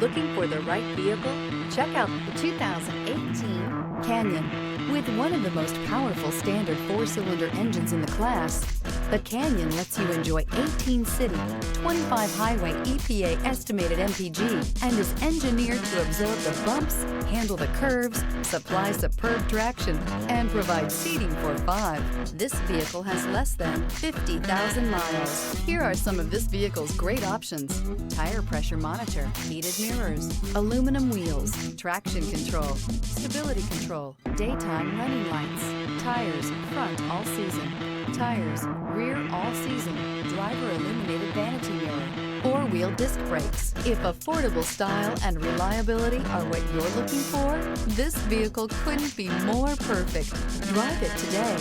Looking for the right vehicle? Check out the 2018 Canyon. With one of the most powerful standard 4-cylinder engines in the class, the Canyon lets you enjoy 18 city, 25 highway EPA estimated MPG, and is engineered to absorb the bumps, handle the curves, supply superb traction, and provide seating for 5. This vehicle has less than 50,000 miles. Here are some of this vehicle's great options: tire pressure monitor, heated mirrors, aluminum wheels, traction control, stability control, daytime running lights, tires front all season, tires rear all season, driver illuminated vanity mirror, 4-wheel disc brakes. If affordable style and reliability are what you're looking for, this vehicle couldn't be more perfect. Drive it today.